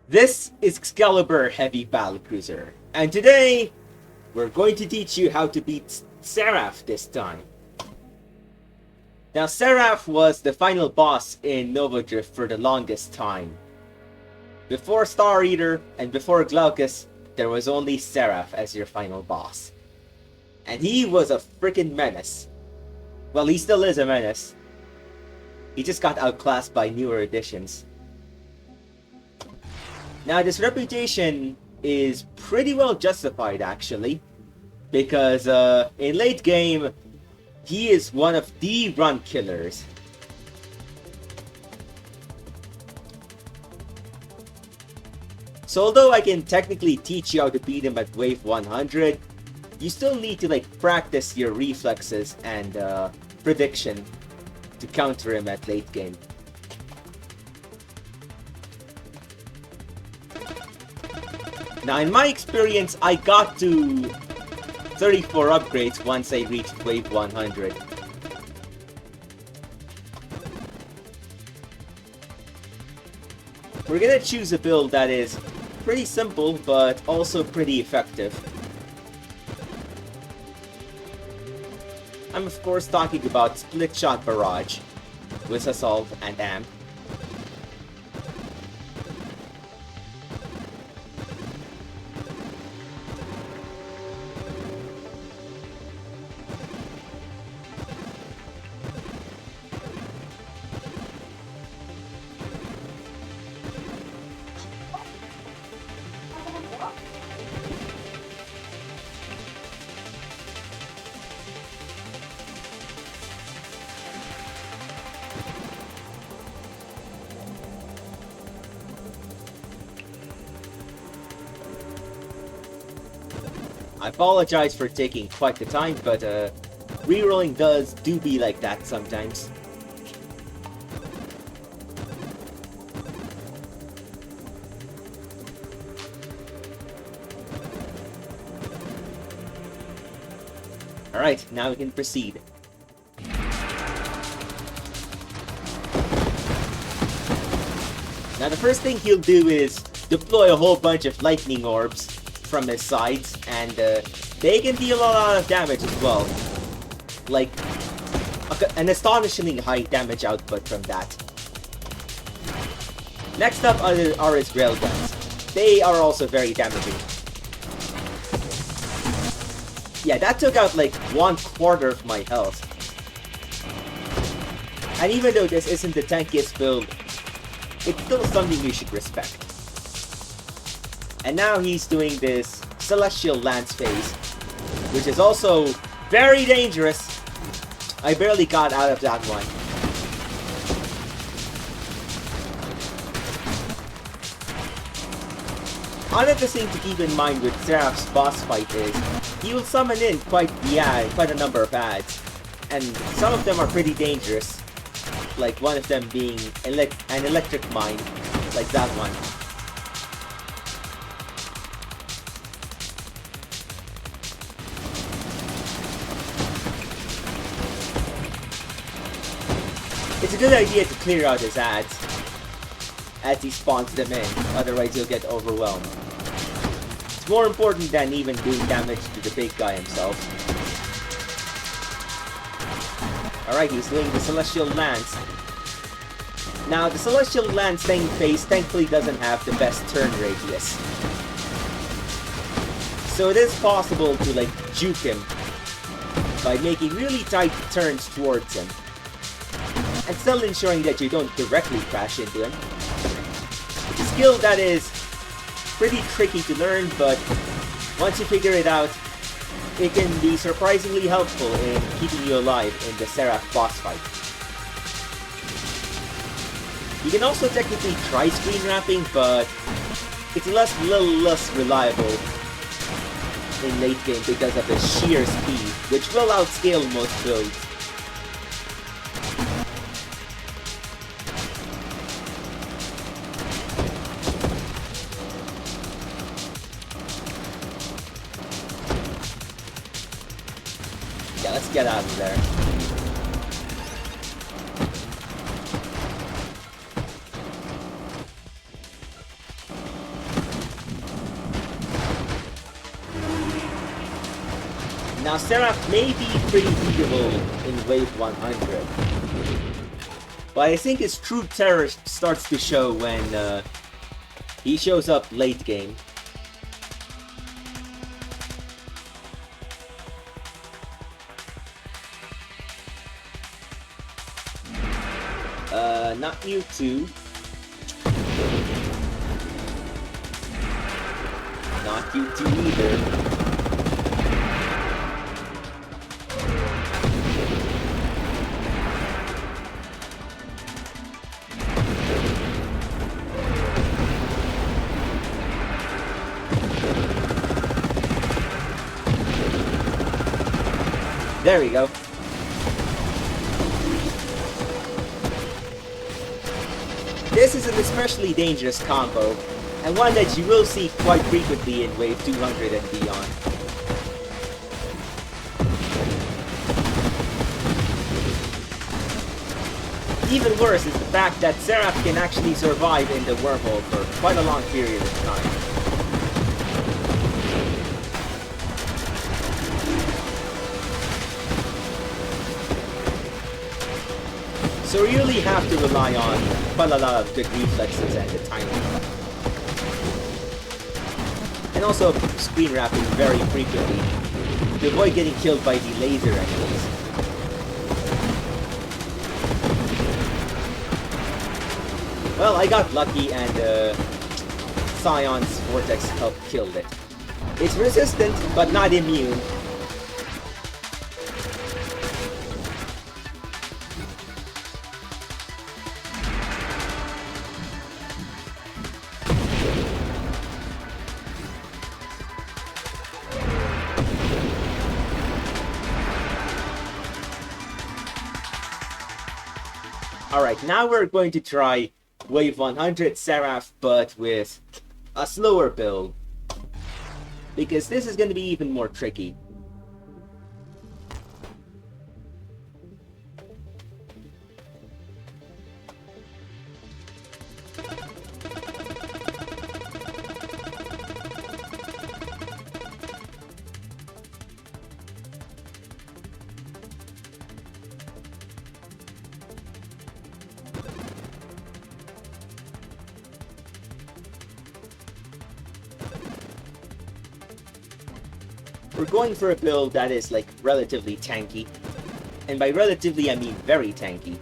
This is Excalibur Heavy Battlecruiser, and today we're going to teach you how to beat Seraph this time. Now, Seraph was the final boss in Nova Drift for the longest time. Before Star Eater and before Glaucus, there was only Seraph as your final boss. And he was a freaking menace. Well, he still is a menace. He just got outclassed by newer additions. Now, this reputation is pretty well justified, actually, because in late game, he is one of the run killers. So although I can technically teach you how to beat him at wave 100, you still need to practice your reflexes and prediction to counter him at late game. Now, in my experience, I got to 34 upgrades once I reached wave 100. We're gonna choose a build that is pretty simple, but also pretty effective. I'm of course talking about Split Shot Barrage with Assault and Amp. I apologize for taking quite the time, but rerolling do be like that sometimes. Alright, now we can proceed. Now the first thing he'll do is deploy a whole bunch of lightning orbs from his sides, and they can deal a lot of damage as well. Like, an astonishingly high damage output from that. Next up are his railguns. They are also very damaging. Yeah, that took out like 1/4 of my health. And even though this isn't the tankiest build, it's still something you should respect. And now he's doing this Celestial Lance phase, which is also very dangerous. I barely got out of that one. Another thing to keep in mind with Seraph's boss fight is he will summon in quite a number of ads, and some of them are pretty dangerous. Like one of them being an electric mine, like that one. It's a good idea to clear out his ads as he spawns them in, otherwise you'll get overwhelmed. It's more important than even doing damage to the big guy himself. Alright, he's doing the Celestial Lance. Now, the Celestial Lance phase thankfully doesn't have the best turn radius. So it is possible to juke him by making really tight turns towards him, and still ensuring that you don't directly crash into him. It's a skill that is pretty tricky to learn, but once you figure it out, it can be surprisingly helpful in keeping you alive in the Seraph boss fight. You can also technically try screen wrapping, but it's a little less reliable in late game because of the sheer speed, which will outscale most builds. Yeah, let's get out of there. Now Seraph may be pretty beatable in Wave 100, but I think his true terror starts to show when he shows up late game. Not you two. Not you two either. There we go. This is an especially dangerous combo, and one that you will see quite frequently in Wave 200 and beyond. Even worse is the fact that Seraph can actually survive in the wormhole for quite a long period of time. So you really have to rely on quite a lot of good reflexes and the timing. And also screen wrapping very frequently to avoid getting killed by the laser enemies. Well, I got lucky and Scion's Vortex helped kill it. It's resistant, but not immune. Alright, now we're going to try Wave 100 Seraph, but with a slower build. Because this is going to be even more tricky. We're going for a build that is like relatively tanky. And by relatively I mean very tanky.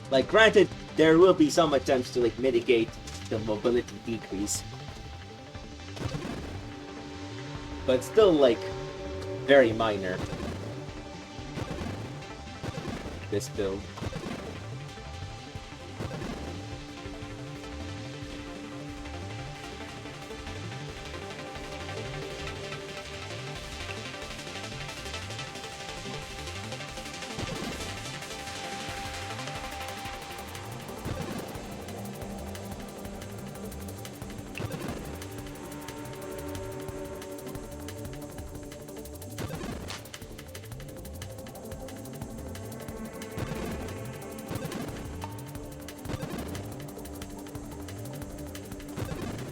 Like granted, there will be some attempts to like mitigate the mobility decrease. But still, like, very minor. This build.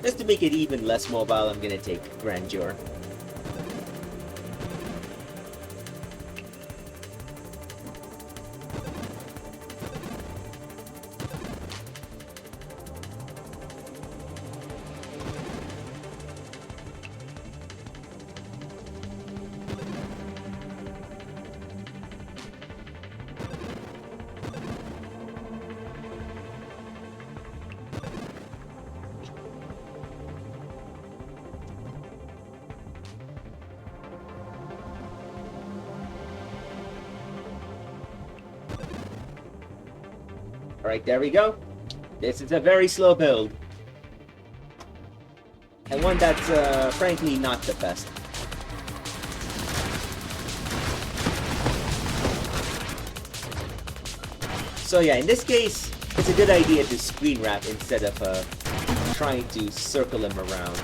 Just to make it even less mobile, I'm gonna take Grandeur. Alright, there we go. This is a very slow build. And one that's, frankly, not the best. So yeah, in this case, it's a good idea to screen wrap instead of trying to circle him around.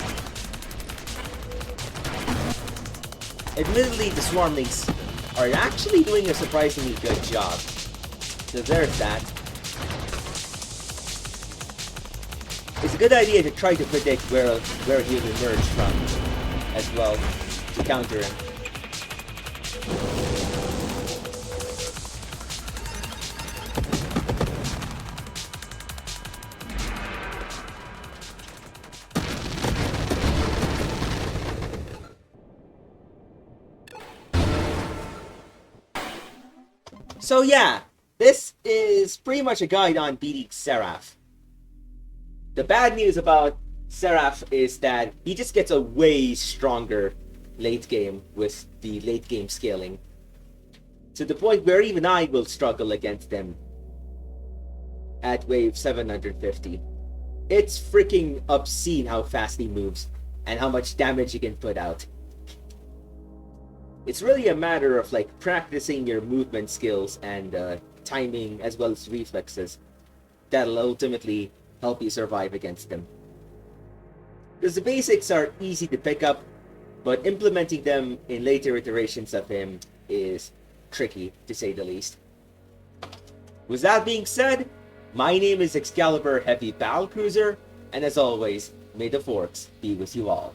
Admittedly, the Swarmlings are actually doing a surprisingly good job. So there's that. It's a good idea to try to predict where he'll emerge from as well to counter him. So yeah, this is pretty much a guide on beating Seraph. The bad news about Seraph is that he just gets a way stronger late game with the late game scaling. To the point where even I will struggle against them at wave 750. It's freaking obscene how fast he moves and how much damage he can put out. It's really a matter of like practicing your movement skills and timing as well as reflexes that'll ultimately help you survive against them. Because the basics are easy to pick up, but implementing them in later iterations of him is tricky, to say the least. With that being said, my name is Excalibur Heavy Battlecruiser, and as always, may the Force be with you all.